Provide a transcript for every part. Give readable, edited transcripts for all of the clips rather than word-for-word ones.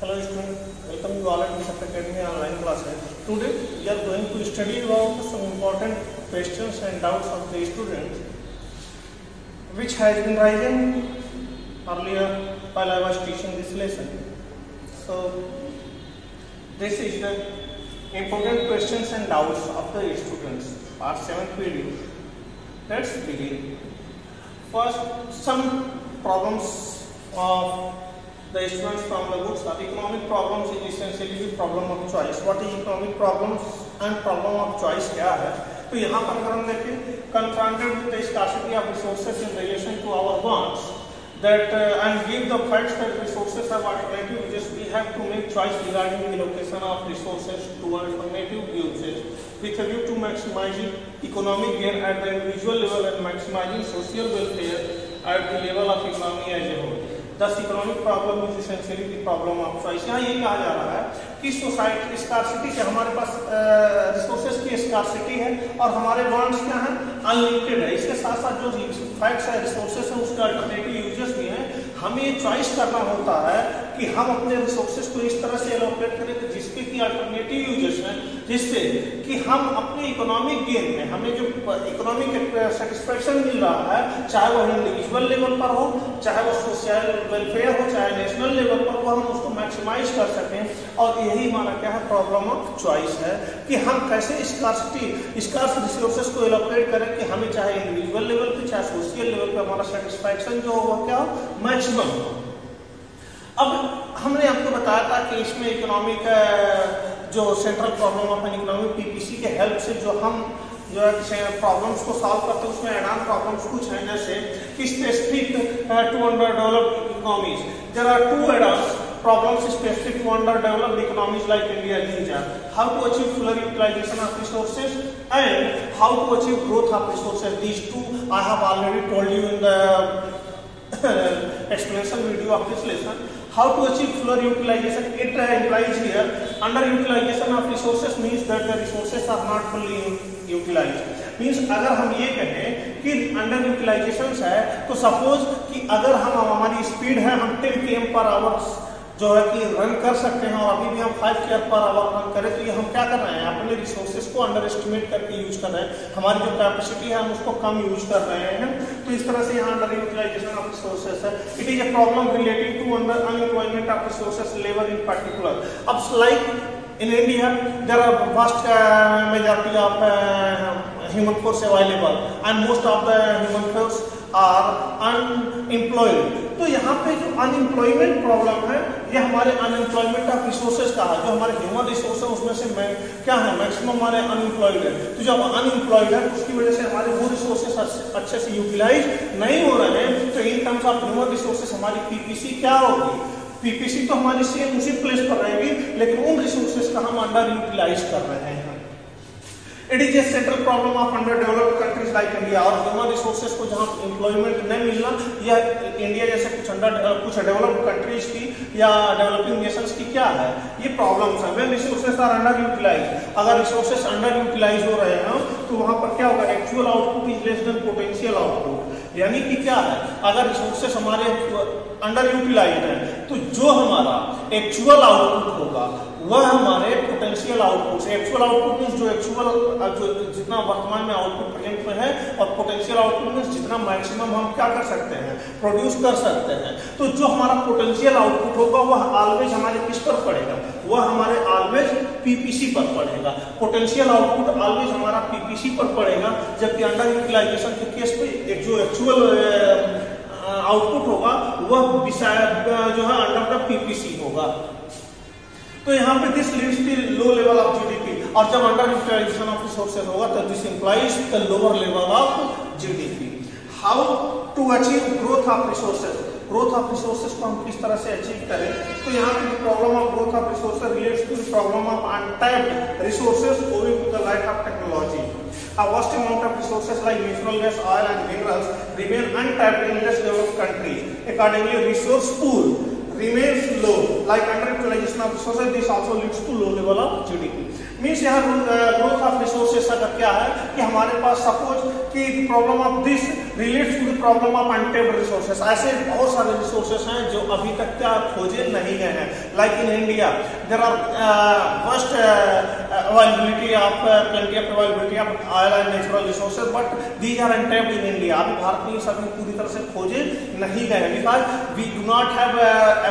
Hello students, welcome you all at Mr. Academy online classes. Today we are going to study about some important questions and doubts of the students which has been rising earlier while I was teaching this lesson. So this is the important questions and doubts of the students, part 7 video. Let's begin. First, some problems of the students from the books are economic problems is essentially the problem of choice. What is economic problems and problem of choice क्या है? तो यहाँ पर अगर हम देखें confronted with the scarcity of resources in relation to our wants that and give the facts that resources have alternative uses, we have to make choice regarding the allocation of resources to alternative uses with a view to maximizing economic gain at the individual level and maximizing social welfare at the level of economy as a whole. Thus, economic problem is essentially the problem of choice. यहाँ ये कहा जा रहा है कि society scarcity से हमारे पास resources की स्कार्सिटी है और हमारे वांट्स क्या हैं, अनलिमिटेड है. इसके साथ साथ जो फैक्ट्स है, रिसोर्सेज है, उसके अल्टरनेटिव यूजेस भी हैं. हमें चॉइस करना होता है कि हम अपने रिसोर्सेज को इस तरह से एलोकेट करें कि जिसके की अल्टरनेटिव यूजेस हैं, जिससे कि हम अपने इकोनॉमिक गेन में हमें जो इकोनॉमिक सेटिस्फेक्शन मिल रहा है, चाहे वो इंडिविजुअल लेवल पर हो, चाहे वो सोशल वेलफेयर हो, चाहे नेशनल लेवल पर हो, हम उसको मैक्सिमाइज कर सकें. और यही हमारा क्या है, प्रॉब्लम ऑफ चॉइस है कि हम कैसे स्कार्स रिसोर्सेज को एलोकेट करें कि हमें चाहे इंडिविजुअल लेवल पे चाहे सोशल लेवल पे हमारा सेटिस्फेक्शन जो होगा क्या हो, मैक्सिमम हो. अब हमने आपको बताया था कि इसमें इकोनॉमिक जो central problem of an economy PPC के हेल्प से जो है प्रॉब्लम्स को सॉल्व करते हैं, उसमें एड ऑन प्रॉब्लम्स कुछ हैं जैसे कि specific to under developed economies. There are two add on problems specific to underdeveloped economies like India. These are how to achieve fuller utilization of resources and how to achieve growth of resources. These two I have already told you in the explanation video of this lesson. How to achieve fuller utilization, it implies here underutilization of resources means that the resources are not fully utilized. Means अगर हम ये कहें कि under utilisation है तो suppose कि अगर हम हमारी स्पीड है हम 10 km पर आवर जो है कि रन कर सकते हैं और अभी भी हम 5 km पर आवर रन करें, तो ये हम क्या कर रहे हैं, अपने रिसोर्सेज को अंडर एस्टिमेट करके यूज कर रहे हैं. हमारी जो कैपेसिटी है हम उसको कम यूज कर रहे हैं. तो इस तरह से यहाँ अंडर यूटिलाइजेशन ऑफ रिसोर्सेज है. It is a problem relating to under unemployment of resources labour in particular. अब like in India there are vast majority of human force available and most of the human force are unemployed. तो यहाँ पे जो unemployment problem है ये हमारे unemployment of resources का है. जो हमारे ह्यूमन रिसोर्स है उसमें से क्या है, मैक्सिमम हमारे अनएम्प्लॉयड है. तो जब अनएम्प्लॉयड है तो उसकी वजह से हमारे वो रिसोर्सेज अच्छे से यूटिलाइज नहीं हो रहे हैं. तो in terms of human resources हमारी पीपीसी क्या होगी, पीपीसी तो हमारी सेम उसी प्लेस पर रहेगी लेकिन उन रिसोर्सेज का हम अंडर यूटिलाइज कर रहे हैं. It is A central problem of under developed countries like India. और ह्यूमन रिसोर्सेज को जहां एम्प्लॉयमेंट नहीं मिलना, या इंडिया जैसे कुछ डेवलप्ड कंट्रीज की या डेवलपिंग नेशंस की क्या है, ये प्रॉब्लम्स है. When resources are under utilise, अगर रिसोर्सेज अंडर यूटिलाइज हो रहे हैं तो वहां पर क्या होगा, actual output is less than potential output. यानी कि क्या है, अगर रिसोर्सेज हमारे अंडर यूटिलाइज है तो जो हमारा एक्चुअल आउटपुट होगा वह हमारे पोटेंशियल आउटपुट से, एक्चुअल आउटपुट मींस जो जितना वर्तमान में आउटपुट प्रेजेंट में है, और पोटेंशियल आउटपुट मींस जितना मैक्सिमम हम क्या कर सकते हैं, प्रोड्यूस कर सकते हैं. तो जो हमारा पोटेंशियल आउटपुट होगा वह ऑलवेज हमारे किस पर पड़ेगा, वह हमारे ऑलवेज पीपीसी पर पड़ेगा. पोटेंशियल आउटपुट ऑलवेज हमारा पीपीसी पर पड़ेगा, जबकि अंडर यूटिलाइजेशन के केस पे एक जो एक्चुअल आउटपुट होगा वह जो है अंडर द पीपीसी होगा. तो यहाँ पे this leads to low level of GDP. और जब अंडर यूटिलाइजेशन ऑफ रिसोर्सेज होगा तो this implies the lower level of GDP. How to achieve growth of resources. Growth of resources को हम किस तरह से अचीव करें, तो यहाँ पे problem of growth of resources relates to the problem of untapped resources owing to the lack of technology. A vast amount of resources like natural gas, oil and minerals remain untapped in less developed countries. Accordingly, resource pool remains low. Like underutilization of resources, this also leads to low level of GDP. Means यहाँ growth of resources का क्या है कि हमारे पास suppose कि problem of this relates to the problem of untapped resources. ऐसे बहुत सारे रिसोर्सेस हैं जो अभी तक क्या खोजे नहीं गए हैं। Like in India there are first availability of plenty of availability of oil and natural resources, but these are untapped in India. अभी भारत में सभी पूरी तरह से खोजे नहीं गए हैं because we do not have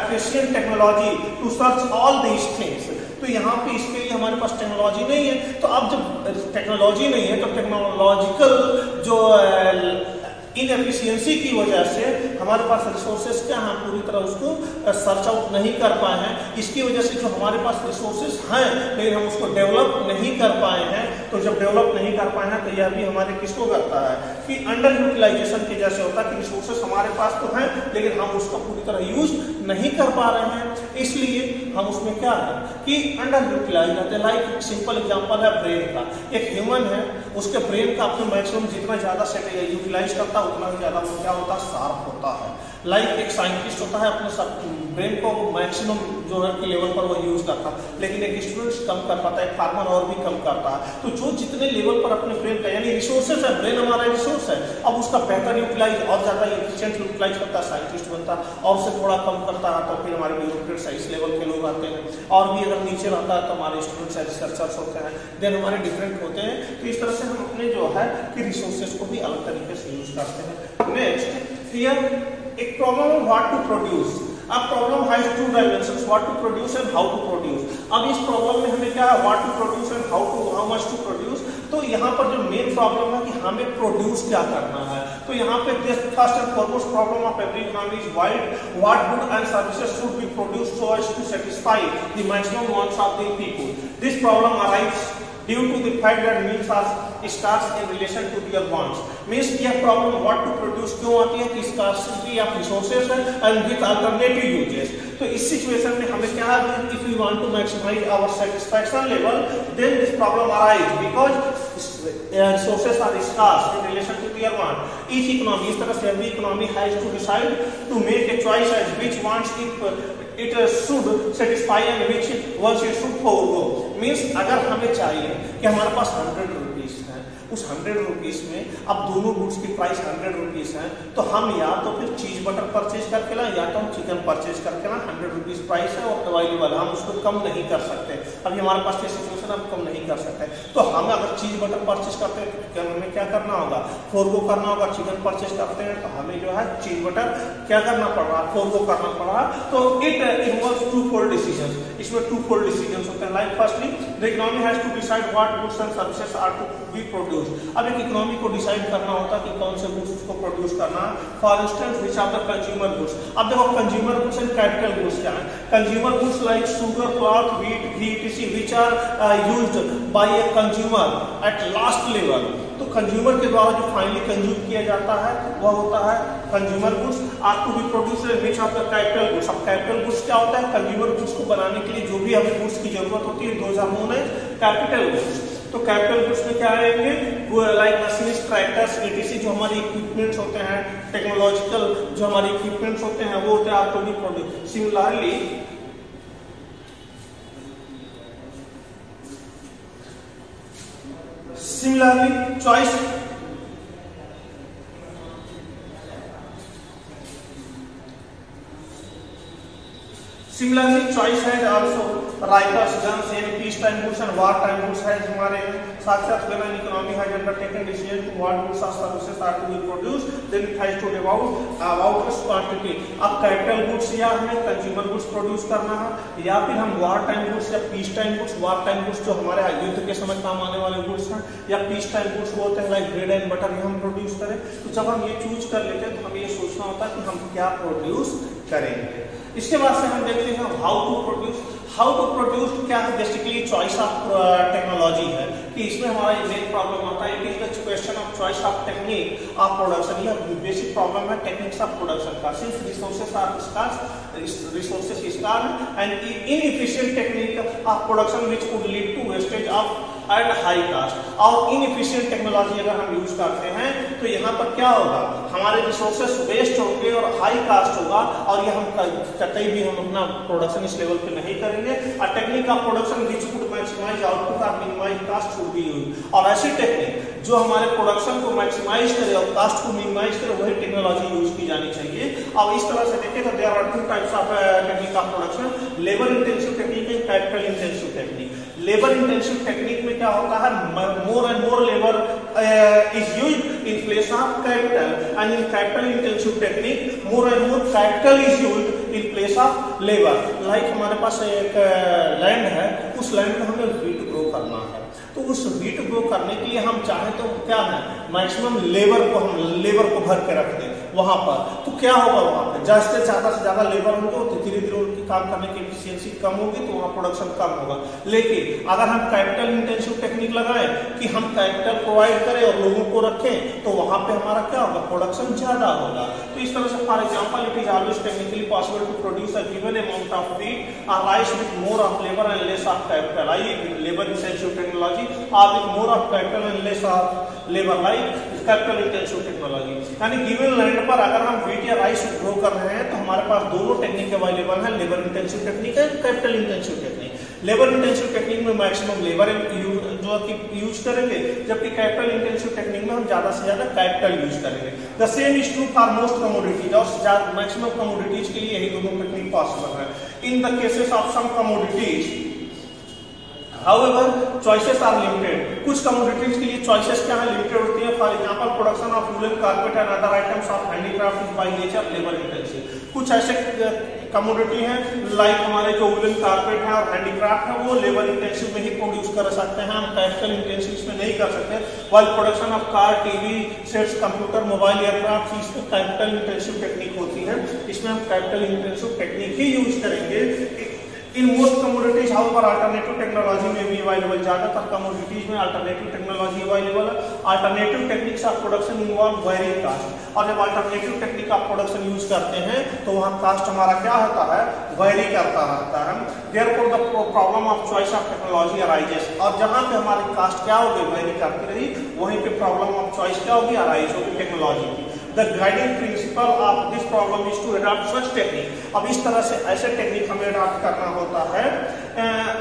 efficient technology to search all these things. तो यहाँ पे इसके लिए हमारे पास टेक्नोलॉजी नहीं है। तो अब जब टेक्नोलॉजी नहीं है तो टेक्नोलॉजिकल जो इनएफिशिएंसी की वजह से हमारे पास रिसोर्सेस क्या हैं, पूरी तरह उसको सर्च आउट नहीं कर पाए हैं। इसकी वजह से जो हमारे पास रिसोर्सेस हैं लेकिन हम उसको डेवलप नहीं कर पाए हैं। तो जब डेवलप नहीं कर पाए हैं तो यह भी हमारे किसको करता है कि अंडर यूटिलाइजेशन के जैसे होता है कि रिसोर्सेस हमारे पास तो हैं लेकिन हम उसका पूरी तरह यूज नहीं कर पा रहे हैं, इसलिए हम उसमें क्या है कि अंडर यूटिलाइज होते हैं। लाइक सिंपल एग्जांपल है ब्रेन का। एक ह्यूमन है, उसके ब्रेन का अपने मैक्सिमम जितना ज्यादा यूटिलाइज करता है उतना ही ज्यादा वो क्या होता है, शार्प होता है। लाइक एक साइंटिस्ट होता है अपने ब्रेन को मैक्सिमम जो है कि लेवल पर वो यूज करता है, लेकिन एक स्टूडेंट कम कर पाता है, एक फार्मर और भी कम करता है। तो जो जितने लेवल पर अपने ब्रेन का यानी रिसोर्सेस है, ब्रेन हमारा रिसोर्स है, अब उसका बेहतर यूटिलाइज और ज्यादा एफिशिएंट यूटिलाइज करता है साइंटिस्ट बनता है, और उससे थोड़ा कम करता है तो फिर हमारे ब्यूरोक्रेट्स इस लेवल के लोग आते हैं, और भी अगर नीचे रहता है तो हमारे स्टूडेंट्स है, रिसर्चर्स होते हैं, देन हमारे डिफरेंट होते हैं। तो इस तरह से हम अपने जो है कि रिसोर्सेस को भी अलग तरीके से यूज करते हैं। नेक्स्ट हियर एक प्रॉब्लम है व्हाट टू प्रोड्यूस। अब problem has two dimensions, what to produce and how to produce. अब इस प्रॉब्लम में हमें क्या है, what to produce and how much to produce. तो यहाँ पर जो मेन प्रॉब्लम है कि हमें प्रोड्यूस क्या करना है। तो यहाँ पे first and foremost problem of every economy is what good and services should be produced so as to satisfy the maximum wants of the people. This problem arise due to the fact that needs are scarce in relation to their wants। Means यह problem what to produce क्यों आती है कि scarcity of resources है and with alternative uses. तो इस situation में हमें क्या है, if we want to maximise our satisfaction level then this problem arise because resources are scarce in relation to their want. Each economy, इस तरह से every economy has to decide to make a choice as which wants it should satisfy and which ones it should forego। Means अगर हमें चाहिए कि हमारे पास 100 rupees है, उस 100 रुपीज में अब दोनों गुड्स की प्राइस 100 रुपीज है, तो हम या तो फिर चीज बटर परचेज करके लाएं या तो हम चिकन परचेज करके लाएं। 100 रुपीज प्राइस है और अवेलेबल, हम उसको कम नहीं कर सकते। अभी हमारे पास ये सिचुएशन हम कम नहीं कर सकते। तो हम अगर चीज बटर परचेज करते हैं तो हमें क्या करना होगा, फोरगो करना होगा। चिकन परचेज करते हैं तो हमें जो है चीज बटर क्या करना पड़ रहा है, फोरगो करना पड़ रहा। तो it involves two fold decisions. इसमें टू फोल्ड डिसीजंस होते हैं। Like firstly the economy has to decide what goods and services are to be produced. अब एक इकोनॉमी को डिसाइड करना होता है कि कौन से गुड्स उसको प्रोड्यूस करना है। For instance which are the consumer goods. अब देखो consumer goods and capital goods क्या है। Consumer goods like sugar, cloth, wheat, ghee etc which are used by a consumer at last level। तो कंज्यूमर के द्वारा जो फाइनली कंज्यूम किया जाता है वह होता है consumer goods are to be produced which are the capital goods. अब कैपिटल गुड्स क्या होता है, कंज्यूमर गुड्स को बनाने के लिए जो भी हमें गुड्स की जरूरत होती है, those are known as capital goods. तो कैपिटल गुड्स में क्या आएंगे, लाइक मशीन्स, ट्रैक्टर्स etc जो हमारे इक्विपमेंट्स होते हैं, टेक्नोलॉजिकल जो हमारे इक्विपमेंट्स होते हैं वो होते हैं are to be produced. Similarly, choice has also writers guns and peace time goods and war time goods है हमारे साथ साथ when an economy has undertaken decision to what goods or services are to be produced then it has to devote about its quantity। अब capital goods या हमें consumer goods produce करना है या फिर हम वार टाइम गुड्स या peace time goods. War time goods जो हमारे युद्ध के समय काम आने वाले गुड्स हैं, या पीस टाइम गुड्स वो होते हैं लाइक ब्रेड एंड बटर ये हम प्रोड्यूस करें। तो जब हम ये चूज कर लेते हैं तो हमें ये सोचना होता है कि हम क्या प्रोड्यूस करेंगे। इसके बाद से हम देखते हैं how to produce. How to produce क्या है, बेसिकली चॉइस ऑफ टेक्नोलॉजी है कि इसमें हमारा मेन प्रॉब्लम आता है। It is the question of choice of technique of production. यह बेसिक प्रॉब्लम है टेक्निक्स ऑफ प्रोडक्शन का। Since resources are scarce and inefficient technique of production which could lead to wastage of at high cost. और inefficient technology अगर हम use करते हैं तो यहाँ पर क्या होगा, हमारे रिसोर्सेस वेस्ट होंगे और हाई कास्ट होगा, और ये हम कतई भी हम अपना प्रोडक्शन इस लेवल पे नहीं करेंगे। करेंगे a technique of production which would maximize output और minimize cost should be used. और ऐसी टेक्निक जो हमारे प्रोडक्शन को मैक्सिमाइज करे और कास्ट को मिनिमाइज करे वही टेक्नोलॉजी यूज की जानी चाहिए। अब इस तरह से देखें तो there are two types of technique of production, labour intensive technique and capital intensive technique. Labour intensive technique में क्या होता है, more and more labour is used in place of capital, and in capital intensive technique more and more capital is used in place of labour. Like हमारे पास एक land है, उस land में हमें व्हीट ग्रो करना है, तो उस व्हीट ग्रो करने के लिए हम चाहें तो क्या है मैक्सिमम लेबर को भर के रख दें वहां पर, तो क्या होगा वहां पे ज्यादा से ज्यादा लेबर होंगे तो धीरे धीरे उनकी काम करने की एफिशिएंसी कम होगी, तो वहां प्रोडक्शन कम होगा। लेकिन अगर हम कैपिटल इंटेंसिव टेक्निक लगाएं कि हम कैपिटल प्रोवाइड करें और लोगों को रखें, तो वहां पे हमारा क्या होगा, प्रोडक्शन ज्यादा होगा। तो इस तरह से for example it is always technically possible to produce a given amount of wheat और rice with more of labour and less of capital, I labour intensive technology और with more of capital and less of labour, like capital intensive technology. यानी given land पर अगर हम wheat या rice grow कर रहे हैं तो हमारे पास दोनों टेक्निक अवेलेबल है, लेबर इंटेंसिव टेक्निक है, capital intensive technique. Labour intensive technique में मैक्सिमम लेबर जो कि यूज करेंगे, जबकि कैपिटल इंटेंसिव टेक्निक में हम ज्यादा से ज्यादा कैपिटल यूज करेंगे। The same is true for most commodities, और मैक्सिमम कमोडिटीज के लिए यही दोनों टेक्निक पॉसिबल है। In the cases of some commodities However, choices are limited. कुछ कमोडिटीज के लिए चॉइसेस क्या है, लिमिटेड होती है। For example production of woollen carpet and other items of handicraft is by nature labour intensive. कुछ ऐसे कमोडिटी हैं लाइक हमारे जो वूलन कारपेट है और हैंडीक्राफ्ट है वो लेबर इंटेंसिव में ही प्रोड्यूस कर सकते हैं, हम कैपिटल इंटेंसिव में नहीं कर सकते। While production of car, TV sets, computer, mobile, aircraft इसमें कैपिटल इंटेंसिव टेक्निक होती है, इसमें हम कैपिटल इंटेंसिव टेक्निक ही यूज करेंगे। In most commodities however alternative technology में भी अवेलेबल, ज्यादातर कमोडिटीज में अल्टरनेटिव टेक्नोलॉजी अवेलेबल है। Alternative techniques of production involve varying cost, और जब alternative technique of production use करते हैं तो वहां कास्ट हमारा क्या होता है, वेरी करता रहता है। Therefore the problem of choice of technology arises, और जहां पे हमारी कास्ट क्या होगी, वेरी करती रही, वहीं पे प्रॉब्लम ऑफ चॉइस क्या होगी, अराइज होगी टेक्नोलॉजी की। The guiding principle of this problem is to adopt such technique. अब इस तरह से ऐसे टेक्निक हमें अडॉप्ट करना होता है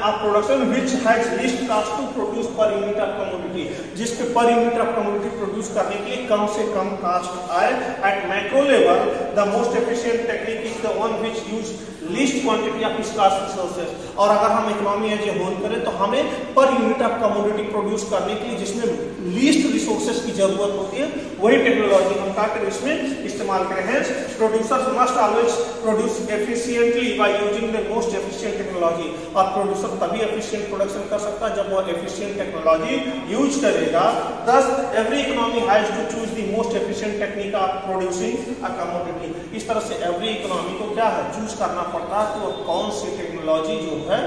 of production which has least cost to produce per unit of commodity, जिसके पर यूनिट ऑफ कमोडिटी प्रोड्यूस करने के लिए कम से कम कास्ट आए। At macro level the most efficient technique is the one which use least quantity of scarce resources, और अगर हम इकोनॉमी एज ए होल करें तो हमें पर यूनिट ऑफ कमोडिटी प्रोड्यूस करने के लिए जिसमें लीस्ट रिसोर्सेज की जरूरत होती है वही टेक्नोलॉजी हम क्या करें इसमें इस्तेमाल करें। हैं producers must always produce efficiently by using the most efficient technology, और प्रोड्यूसर तभी एफिशिएंट प्रोडक्शन कर सकता है जब वो एफिशिएंट टेक्नोलॉजी यूज करेगा। Thus, every economy has to choose the most efficient technique of producing a commodity. इस तरह से एवरी इकोनॉमी को क्या है, चूज करना पड़ता है कि वो कौन सी टेक्नोलॉजी जो है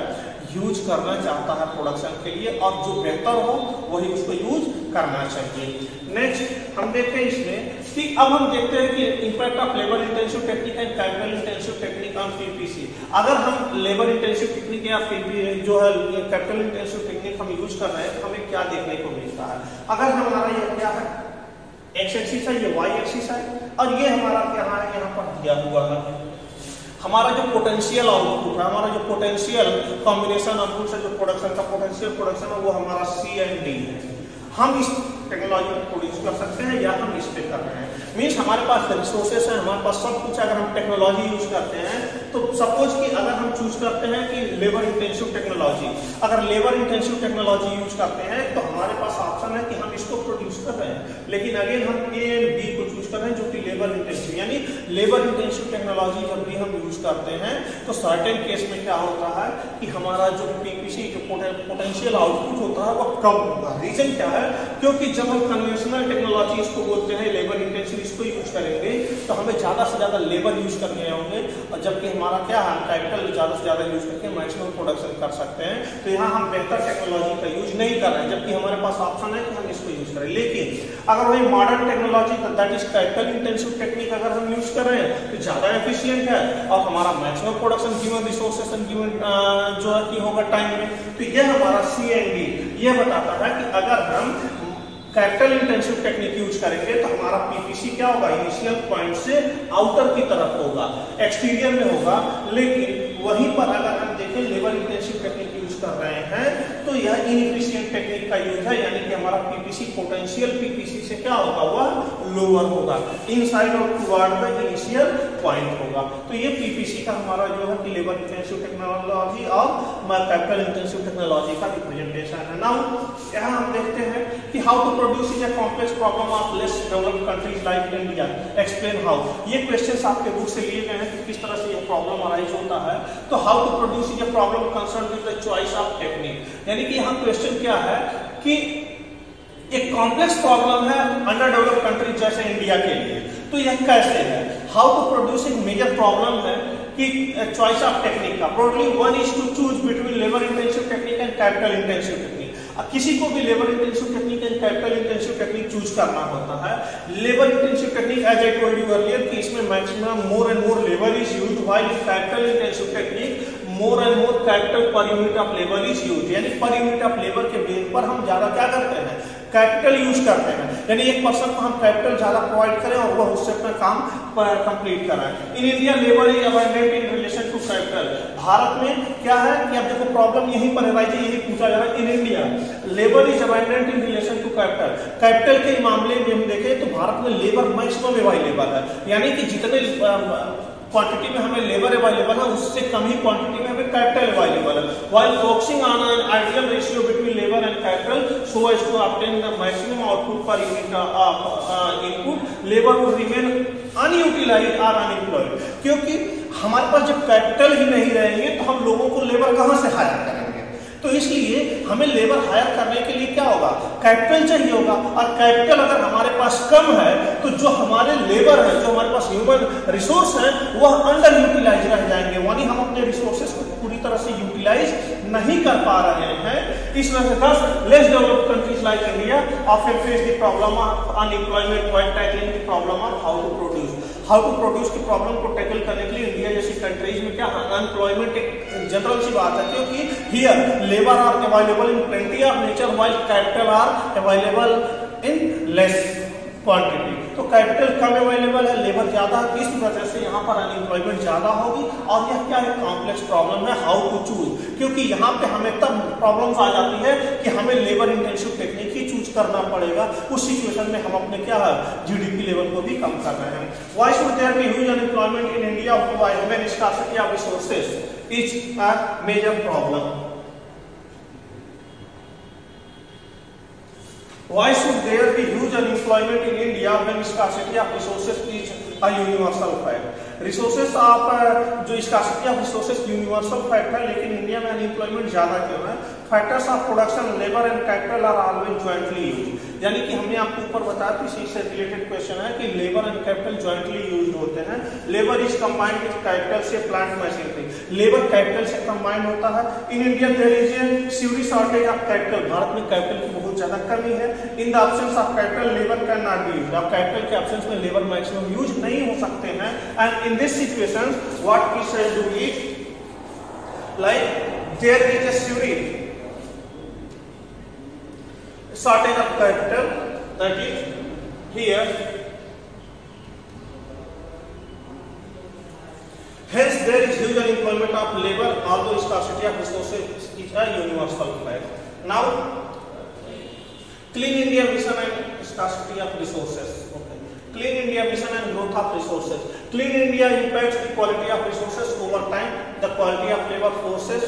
यूज करना चाहता है प्रोडक्शन के लिए, और जो बेहतर हो वही उसको यूज करना चाहिए। नेक्स्ट हम देखते हैं इसमें कि अब हम देखते हैं कि impact of labour intensive technique and capital intensive technique on PPC. अगर हम लेबर इंटेंसिव टेक्निक या जो है कैपिटल इंटेंसिव टेक्निक हम यूज कर रहे हैं तो हमें क्या देखने को मिलता है। अगर हमारा ये क्या है, एक्स एक्सिस है, ये वाई एक्सिस है, और ये हमारा क्या है, यहाँ पर दिया हुआ है हमारा जो पोटेंशियल आउटपुट है, हमारा जो पोटेंशियल कॉम्बिनेशन आउटपुट से जो प्रोडक्शन का प्रोडक्शन है वो हमारा सी एंड डी है। हम इस टेक्नोलॉजी को प्रोड्यूस कर सकते हैं या हम इस पे कर रहे हैं, मीन्स हमारे पास रिसोर्सेस है, हमारे पास सब कुछ। अगर हम टेक्नोलॉजी यूज करते हैं तो सपोज कि अगर हम चूज करते हैं कि लेबर इंटेंसिव टेक्नोलॉजी, अगर लेबर इंटेंसिव टेक्नोलॉजी यूज करते हैं तो हमारे पास ऑप्शन है कि हम इसको प्रोड्यूस कर रहे हैं, लेकिन अगेन हम ए एंड बी को चूज कर रहे हैं जो कि लेबर इंटेंसिव, यानी लेबर इंटेंसिव टेक्नोलॉजी जब भी हम यूज करते हैं तो सर्टेन केस में क्या होता है कि हमारा जो पीपीसी जो पोटेंशियल आउटपुट होता है वो कम होगा। रीजन क्या है, क्योंकि जब हम कन्वेंशनल टेक्नोलॉजी इसको बोलते हैं लेबर इंटेंसिव, इसको यूज करेंगे तो हमें ज्यादा से ज्यादा लेबर यूज करने होंगे, और जबकि हमारा क्या है, कैपिटल ज्यादा से ज्यादा यूज करके मैक्सिमम प्रोडक्शन कर सकते हैं। तो यहाँ हम बेहतर टेक्नोलॉजी का यूज नहीं कर रहे हैं, जबकि हमारे पास ऑप्शन है कि हम इसको यूज करें। लेकिन अगर वही modern technology that is capital intensive technique अगर हम यूज कर रहे हैं तो ज्यादा एफिशिएंट है और हमारा maximum production given resources and given जो है कि होगा टाइम में। तो ये हमारा सी एंड डी ये बताता है कि अगर हम कैपिटल इंटेंसिव टेक्निक यूज करेंगे तो हमारा पीपीसी क्या होगा, इनिशियल पॉइंट से आउटर की तरफ होगा, एक्सटीरियर में होगा। लेकिन वहीं पर अगर हम देखें लेबर इंटेंसिव टेक्निक यूज कर रहे हैं तो यह इनएफिशिएंट टेक्निक का यूज है, यानी कि हमारा पीपीसी पोटेंशियल पीपीसी से क्या होगा, वह लोअर होगा, इनसाइड और टुवर्ड द इनिशियल पॉइंट होगा। तो ये पीपीसी का हमारा जो है कि लेबर इंटेंसिव टेक्नोलॉजी और कैपिटल इंटेंसिव टेक्नोलॉजी का रिप्रेजेंटेशन है। नाउ यहाँ हम देखते हैं कि how to produce is a complex problem of less developed countries like India, explain how. ये क्वेश्चंस आपके बुक से लिए गए हैं कि किस तरह से ये प्रॉब्लम अराइज होता है। तो how to produce is a problem concern with the choice of technique, यानी कि यहाँ क्वेश्चन क्या है कि एक कॉम्प्लेक्स प्रॉब्लम है अंडर डेवलप्ड कंट्री जैसे इंडिया के लिए, तो यह कैसे है। हाउ टू प्रोड्यूस एक मेजर प्रॉब्लम है कि चॉइस ऑफ टेक्निक का, broadly one is to choose between labour intensive technique and capital intensive technique. किसी को भी labour intensive technique and capital intensive technique choose करना होता है। Labour intensive technique as I told you earlier कि इसमें maximum more and more labour is used, while capital intensive technique more and more capital per unit of labour is used, यानी per unit of labour के base पर हम ज्यादा क्या करते हैं, कैपिटल यूज करते हैं, यानी एक पर्सन को हम कैपिटल ज्यादा प्रोवाइड करें और वह उससे अपना काम कंप्लीट कराएं। In India labour is abundant in relation to capital. Bharat में क्या है कि अब देखो प्रॉब्लम यहीं पर है, यही पूछा जा रहा है। In India labour is abundant in relation to capital. Capital के मामले में हम देखें तो भारत में लेबर मैक्सिमम अवेलेबल है, यानी कि जितने क्वांटिटी में हमें लेबर अवेलेबल है उससे कम ही क्वांटिटी में हमें कैपिटल अवेलेबल है। While focusing on an ideal ratio between labour and capital so as to obtain the maximum output per unit of input, labour would remain unutilised और unemployed. क्योंकि हमारे पास जब capital ही नहीं रहेंगे तो हम लोगों को लेबर कहां से हायर करेंगे, तो इसलिए हमें लेबर हायर करने के लिए क्या होगा, कैपिटल चाहिए होगा। और कैपिटल अगर हमारे पास कम है तो जो हमारे लेबर है, जो हमारे पास ह्यूमन रिसोर्स है, वह अंडर यूटिलाइज रह जाएंगे, यानी हम अपने रिसोर्सेज को पूरी तरह से यूटिलाइज नहीं कर पा रहे हैं। इस वजह से thus less developed countries like India often face the problem of unemployment while tackling the problem of how to produce. How to produce की प्रॉब्लम को टैकल करने के लिए इंडिया जैसी कंट्रीज में क्या अनएम्प्लॉयमेंट एक जनरल सी बात है, क्योंकि here labour are available in plenty of nature while capital are available in less quantity. तो कैपिटल कम अवेलेबल है, लेबर ज्यादा, इस वजह से यहाँ पर अनएम्प्लॉयमेंट ज्यादा होगी। और यह क्या है, कॉम्प्लेक्स प्रॉब्लम है हाउ टू चूज, क्योंकि यहाँ पे हमें तब प्रॉब्लम्स आ जाती है कि हमें लेबर इंटेंसिव टेक्निक ही चूज करना पड़ेगा। उस सिचुएशन में हम अपने क्या है जीडीपी लेवल को भी कम कर रहे हैं। Why should there be huge unemployment in India when scarcity of resources is a major problem. Why should there be huge unemployment in India when scarcity of resources is a universal fact? Resources आप जो scarcity of resources universal fact है, लेकिन India में unemployment ज्यादा क्यों है? Factors of production labour and capital R always jointly used, यानी कि हमने आपको ऊपर बताया कि इसी से रिलेटेड क्वेश्चन है कि labour and capital jointly used होते हैं। Labour is combined with capital से प्लांट मशीनरी, लेबर कैपिटल से कंबाइंड होता है। In India there is a severe shortage of capital, Bharat में कैपिटल की बहुत ज्यादा कमी है। In the absence of capital labour can not be used, अब कैपिटल के एब्सेंस में लेबर मैक्सिमम यूज नहीं हो सकते हैं। And in this situation what we shall do is like there is a severe shortage of capital, that is here, hence there is huge unemployment of labor although scarcity of resources is a universal fact. Now clean India mission and scarcity of resources. Clean India mission and growth of resources. Clean India impacts the quality of resources over time. The quality of labor forces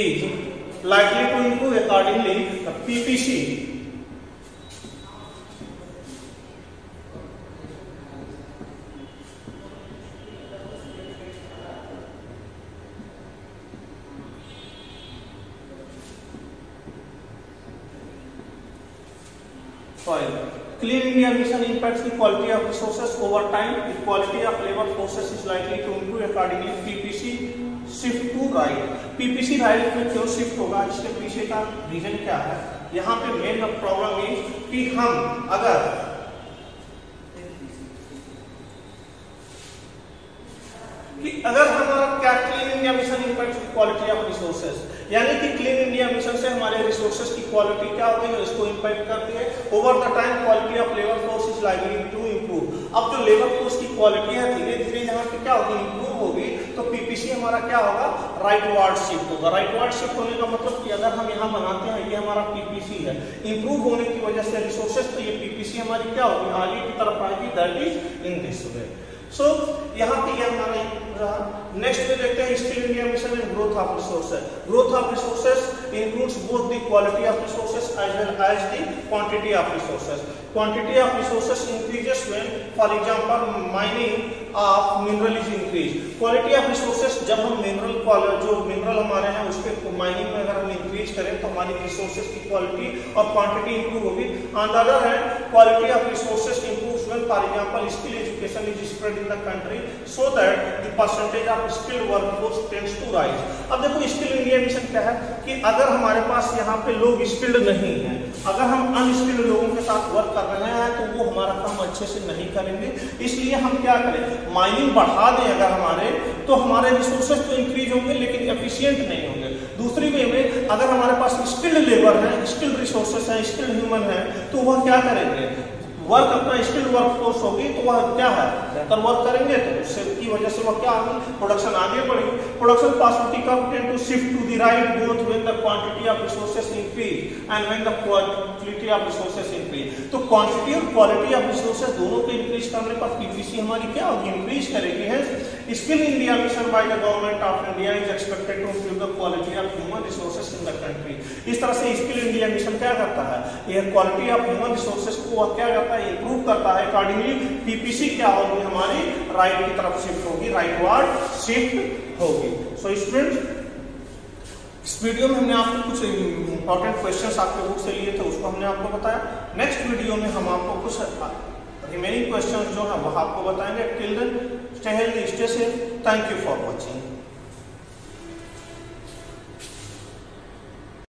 is likely to improve accordingly. The PPC Clean India mission impacts the quality of resources over time. The quality of labor forces is likely to improve accordingly. PPC shift to right. PPC right में क्यों shift होगा, इसके पीछे का reason क्या है? यहाँ पे मेन प्रॉब्लम है कि हम अगर हमारा क्या clean India mission impact quality of resources, यानी कि क्लीन इंडिया मिशन से हमारे रिसोर्सेज की क्वालिटी क्या होती है, इसको इम्पैक्ट करती है। Over the time quality of labour force is likely to improve. अब जो लेबर फोर्स की क्वालिटी है धीरे धीरे यहाँ पे क्या होगी, इंप्रूव होगी। तो पीपीसी हमारा क्या होगा, राइटवर्ड शिफ्ट होगा। राइटवर्ड शिफ्ट होने का मतलब कि अगर हम यहाँ बनाते हैं ये हमारा पीपीसी है, इंप्रूव होने की वजह से रिसोर्सेज, तो ये पीपीसी हमारी क्या होगी, आगे की तरफ आएगी, that is in this way. So यहाँ पे ये हमारा रहा। नेक्स्ट में देखते हैं skill India mission and growth of resources. Growth of resources includes both the quality of resources as well as the quantity of resources. Quantity of resources increases when for example mining of mineral is increase. Quality of resources जब हम mineral जो mineral हमारे हैं उसके mining में अगर हम increase करें तो हमारी रिसोर्सेज की क्वालिटी और क्वांटिटी इंप्रूव होगी। On the other hand quality of resources improves when for example skill education is spread in the country so that the percentage of skilled workforce tends to rise। अब देखो skill India mission क्या है कि अगर हमारे पास यहाँ पे लोग स्किल्ड नहीं हैं, अगर हम अनस्किल्ड लोगों के साथ वर्क कर रहे हैं तो वो हमारा काम अच्छे से नहीं करेंगे। इसलिए हम क्या करें, माइनिंग बढ़ा दें अगर हमारे, तो हमारे रिसोर्सेज तो इंक्रीज होंगे लेकिन एफिशिएंट नहीं होंगे। दूसरी वे में अगर हमारे पास स्किल्ड लेबर है, स्किल्ड रिसोर्सेज है, स्किल्ड ह्यूमन है, तो वह क्या करेंगे, वर्क अपना स्किल्ड वर्कफोर्स होगी तो वह क्या है, बेहतर वर्क करेंगे, तो उससे की वजह से वह क्या होगी, प्रोडक्शन आगे बढ़ेगी। Production possibility curve tend to shift to the right both when the quantity of resources increase and when the quality of resources increase. तो क्वांटिटी और क्वालिटी ऑफ रिसोर्सेज दोनों को इंक्रीज करने पर पीपीसी हमारी क्या होगी, इंक्रीज करेगी। है skill India mission by the government of India is expected to improve the quality of human resources in the country. इस तरह से स्किल इंडिया मिशन क्या करता है, यह क्वालिटी ऑफ ह्यूमन रिसोर्सेज को वह क्या करता है, इंप्रूव करता है। अकॉर्डिंगली पीपीसी क्या होगी, हमारी राइट की तरफ शिफ्ट होगी, राइटवर्ड शिफ्ट होगी। सो स्टूडेंट्स इस वीडियो में हमने आपको कुछ इंपॉर्टेंट क्वेश्चंस आपके बुक से लिए थे, उसको हमने आपको बताया। नेक्स्ट वीडियो में हम आपको कुछ रिमेनिंग क्वेश्चंस जो है वह आपको बताएंगे। Till then stay healthy, stay safe, thank you for watching.